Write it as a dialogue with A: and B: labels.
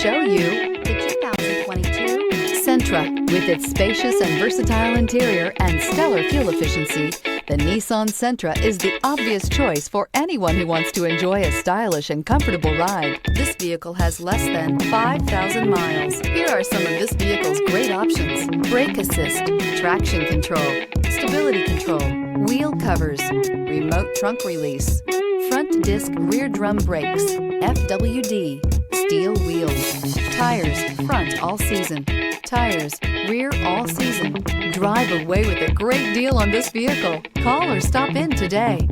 A: show you the 2022 Sentra. With its spacious and versatile interior and stellar fuel efficiency, the Nissan Sentra is the obvious choice for anyone who wants to enjoy a stylish and comfortable ride. This vehicle has less than 5,000 miles. Here are some of this vehicle's great options: brake assist, traction control, stability control, wheel covers, remote trunk release, front disc rear drum brakes, FWD, steel wheels, tires front all season, tires rear all season. Drive away with a great deal on this vehicle. Call or stop in today.